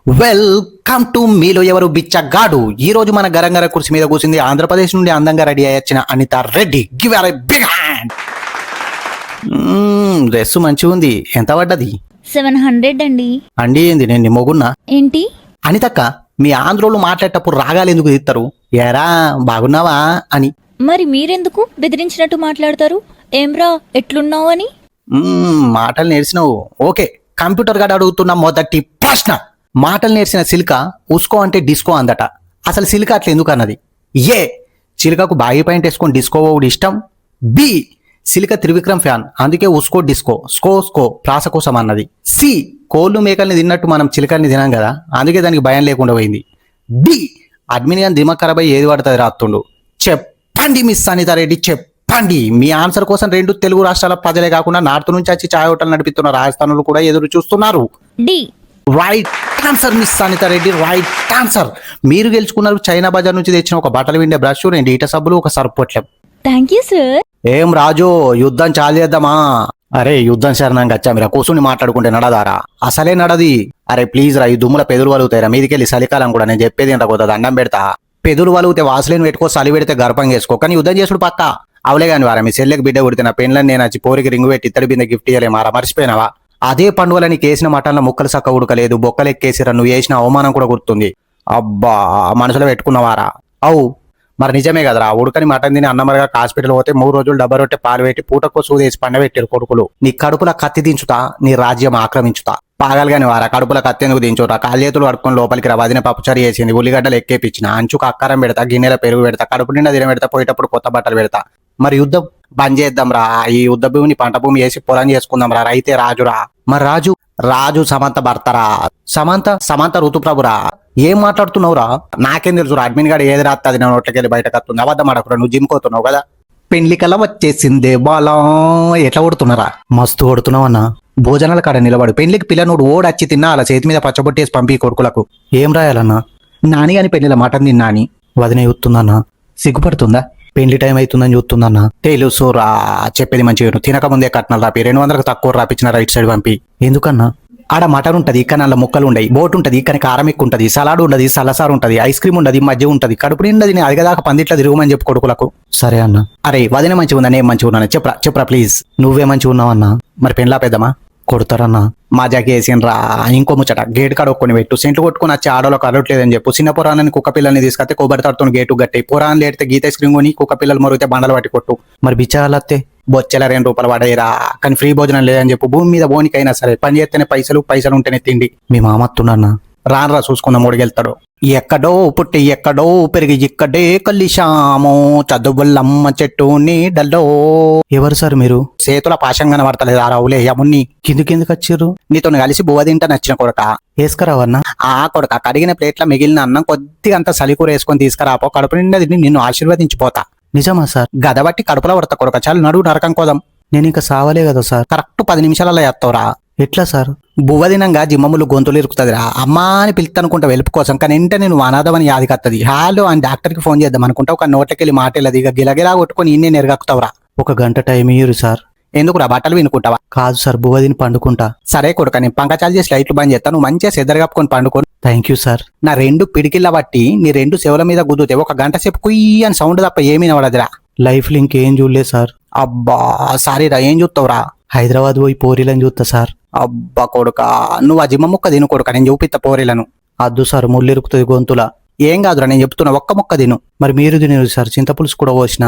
Welcome to మీలో ఎవరు బిచ్చగాడు. ఈ రోజు మన గరంగర కుర్చీ మీద కూర్చుంది ఆంధ్రప్రదేశ్ నుండి అందంగా రెడీ అయ్యొచ్చిన Anitha Reddy. Give our big hand. Dress మంచిగా ఉంది. ఎంత పడ్డది? 700 అండి. అండి ఏంది నేను మొగున్నా? ఏంటి? అనితక్క, మీ ఆంధ్రోళ్ళు మాట్లాడేటప్పుడు రాగాలు ఎందుకు తీస్తారు? ఏరా బాగున్నావా అని. మరి మీరెందుకు బెదిరించినట్టు మాట్లాడతారు? ఏమ్రా ఎట్లున్నావు అని? మాటలు నేర్చినావు. ఓకే, కంప్యూటర్ గాడు అడుగుతున్న మొదటి ప్రశ్న. మాటలు నేర్చిన సిల్క ఉస్కో అంటే డిస్కో అందట. అసలు సిల్క అట్లా ఎందుకు అన్నది? ఏ, చిలుకకు బాయి పాయింట్ వేసుకొని డిస్కో ఓడి ఇష్టం. బి, సిలిక త్రివిక్రమ్ ఫ్యాన్, అందుకే ఉస్కో డిస్కో స్కో స్కో ప్రాస కోసం అన్నది. సి, కోళ్ళు మేకల్ని తిన్నట్టు మనం చిలుకల్ని తినాం కదా, అందుకే దానికి భయం లేకుండా పోయింది. డి, అడ్మిన్ గాని దిమాగ్ ఖరాబ్ అయ్యి ఏది పడుతుంది రాత్తుండు. చెప్పండి మిస్ అనిత రెడ్డి, చెప్పండి. మీ ఆన్సర్ కోసం రెండు తెలుగు రాష్ట్రాల ప్రజలే కాకుండా నార్త్ నుంచి వచ్చి ఛాయ్ హోటల్ నడిపిస్తున్న రాజస్థానులు కూడా ఎదురు చూస్తున్నారు. D. Right answer Miss Anitha Reddy, right answer. మీరు గెలుచుకున్నారు చైనా బజార్ నుంచి తెచ్చిన ఒక బట్టలు విండే బ్రష్, 2 ఈట సబ్బులు, ఒక సర్పొట్లం. Thank you sir. ఏం రాజు, యుద్ధం చాలు చేద్దామా? అరే యుద్ధం శరణంగా వచ్చా మీరు కూర్చుని మాట్లాడుకుంటే నడదారా? అసలే నడది. అరే ప్లీజ్ రా, ఈ దుమ్ముల పెదులు వలుగుతాయిరా మీదికెళ్ళి. చలికాలం కూడా నేను చెప్పేది ఏంటపోతుంది, దండం పెడతా. పెదులు వలుగుతే వాసలేని పెట్టుకో, చలి పెడితే గర్భం చేసుకో, కానీ యుద్ధం చేసుడు పక్క అవలే కాని వారా. మీ చెల్లెకి బిడ్డ కొడితే నా పెన్లని నేను వచ్చి పోరికి రింగు పెట్టి ఇత్తడి బిందె గిఫ్ట్ ఇయ్యలే మారా, మర్చిపోయినావా? అదే పండుగలని కేసిన మటన్ల ముక్కలు సక్క ఉడకలేదు, బొక్కలు ఎక్కేసిరా, నువ్వు వేసిన అవమానం కూడా గుర్తుంది. అబ్బా, మనసులో పెట్టుకున్నవారా? అవు మరి నిజమే కదరా. ఉడకని మటన్ తిని అన్నమరగా హాస్పిటల్ పోతే 3 రోజులు డబ్బా రొట్టె పాలు పెట్టి పూటకో సూదేసి పండబెట్టారు కొడుకులు. నీ కడుపుల కత్తి దించుతా, నీ రాజ్యం ఆక్రమించుతా. పాగలుగాని వారా, కడుపుల కత్తి ఎందుకు దించుతా? కాలు చేతులు కడుక్కొని లోపలికి రా. వదిన పప్పుచారి చేసింది, ఉల్లిగడ్డలు ఎక్కేపించిన, అంచుకు అక్కారం పెడతా, గిన్నెల పెరుగు పెడతా, కడుపు నిండా తిన పెడతా, పోయేటప్పుడు కొత్త బట్టలు పెడతా. మరి యుద్ధం బంద్ చేద్దాం రా. ఈ యుద్ధ భూమిని పంట భూమి వేసి పొలం చేసుకుందాం రా. రైతే రాజురా. మరి రాజు సమంత భర్తరా? సమంత ఋతుప్రభురా. ఏం మాట్లాడుతున్నావురా? నాకేం తెలుసు? అడ్మిన్ గారు ఏది రాత్త అది నా నోట్లకెళ్ళి బయటకు వస్తుంది. అబద్ధం ఆడకురా, నువ్వు జిమ్ కోతున్నావు కదా. పెళ్లికల్లా వచ్చేసిందే బాలం. ఎట్లా కొడుతున్నారా? మస్తు కొడుతున్నావు అన్న. భోజనాల కాడ నిలబడు. పెళ్లికి పిల్లనోడు ఓడచ్చి తిన్నా అలా చేతి మీద పచ్చబొట్టేసి పంపి కొడుకులకు. ఏం రాయాలన్నా? నాని గాని పెళ్లిలో మటన్ తిన్నా అని వదిన చూస్తుందన్నా. సిగ్గుపడుతుందా? పెళ్లి టైం అవుతుందని చూస్తుందన్నా. తెలుసురా, చెప్పేది మంచిగా తినకముందే కట్నాలు రాపి 200కు తక్కువ రాపించిన రైట్ సైడ్ పంపి. ఎందుకన్నా? ఆడ మటన్ ఉంటది, ఇక్కడ నల్ల ముక్కలు ఉండయి, బోట్ ఉంటది, ఇక్కడ కారం ఎక్కువ ఉంటది, సలాడ్ ఉండదు, సలసారు ఉంటది, ఐస్ క్రీమ్ ఉండదు, మధ్య ఉంటది, కడుపు నిండది, అదిగదాకా పందిట్లా తిరుగుమని చెప్పు కొడుకులకు. సరే అన్న. అరే వదిన మంచిగా ఉందా, నేను మంచిగా ఉన్నాను? చెప్పరా ప్లీజ్. నువ్వే మంచిగా ఉన్నావన్నా. మరి పెళ్ళా పెద్దమా? కొడతారన్నా. మాజాకి వేసినరా. ఇంకో ముచ్చట, గేట్ కాడ ఒక్కొని పెట్టు. సెంట్లు కొట్టుకుని వచ్చి ఆడోళ్ళకి అరవట్లేదని చెప్పు. చిన్న పురాణాన్ని కుక్క పిల్లల్ని తీసుకొస్తే కొబ్బరి తడుతో గేటు గట్టి, పురాణాలు ఏడితే గీత ఐస్ క్రీమ్ కొని, కుక్క పిల్లలు మరిగితే బండలు పట్టి కొట్టు. మరి బిచ్చాలత్తే బొచ్చెల 2 రూపాయలు పడేరా, కానీ ఫ్రీ భోజనం లేదని చెప్పు. భూమి మీద బోనికైనా సరే పని చేస్తేనే పైసలు ఉంటేనే తిండి. మీ మామత్తున్నా రానరా, చూసుకుందాం మూడికెళ్తాడు. ఎక్కడో పుట్టి ఎక్కడో పెరిగి ఇక్కడే కలిశాము, చదువులమ్మ చెట్టు నీడలో. ఎవరు సార్ మీరు? చేతుల పాశంగా పడతలేదు ఆ రావులే యమున్ని. కిందికి వచ్చిర్రు? నీతో కలిసి బువ్వ తింటా నచ్చిన కొడక. వేసుకురావన్నా? ఆ కొడక, కడిగిన ప్లేట్ల మిగిలిన అన్నం కొద్దిగా అంత సలికూర వేసుకొని తీసుకురాపో, కడుపు నిండా తిని నిన్ను ఆశీర్వదించిపోతా. నిజమా సార్? గదబట్టి కడుపులో పడతా కొడక. చాలు నడువు, నరకం కోదాం. నేను ఇంకా సావలే కదా సార్. కరెక్ట్ 10 నిమిషాలలో చేస్తావురా. ఎట్లా సార్? బువ్వ దినంగా జిమ్మములు గొంతులు ఇరుకుతుందిరా. అమ్మా అని పిలుస్తానుకుంటా వెలుపు కోసం, కానీ వెంటనే నేను అనాథమని యాదికి వస్తుంది. హాలో అని డాక్టర్కి ఫోన్ చేద్దాం అనుకుంటా, ఒక నోట్లకెళ్ళి మాటేళ్ళది, ఇక గిలగిలా కొట్టుకొని ఇన్నే నెరగక్కుతావురా. 1 గంట టైం ఇయ్యరు సార్. ఎందుకురా, బట్టలు వినుకుంటావా? కాదు సార్, బువ్వ తిని పండుకుంటా. సరే కొడుక, నేను పంకచాలు చేసి లైట్లు బంద్ చేస్తాను, నువ్వు మంచిగా సెదరగప్పుకొని పండుకొని. Thank you sir. నా 2 పిడికిళ్ళ బట్టి నీ 2 చెవుల మీద గుద్దుతే 1 గంట సేపు కుయ్యి అని సౌండ్ తప్ప ఏమీ వినబడదురా. లైఫ్ లో ఇంకేం చూడలేదు సార్. అబ్బా సారీరా, ఏం చూస్తావురా? హైదరాబాద్ పోయి పోరీలను చూస్తా సార్. అబ్బా కొడుక, నువ్వు ఆ జిమ్మ ముక్క తిను కొడుక, నేను చూపిస్తా పోరీలను. అద్దు సార్, ముళ్ళు ఇరుకుతుంది గొంతులా. ఏం కాదురా, నేను చెప్తున్నా, ఒక్క ముక్క తిను. మరి మీరు తినరు సార్, చింతపులుసు కూడా పోసిన.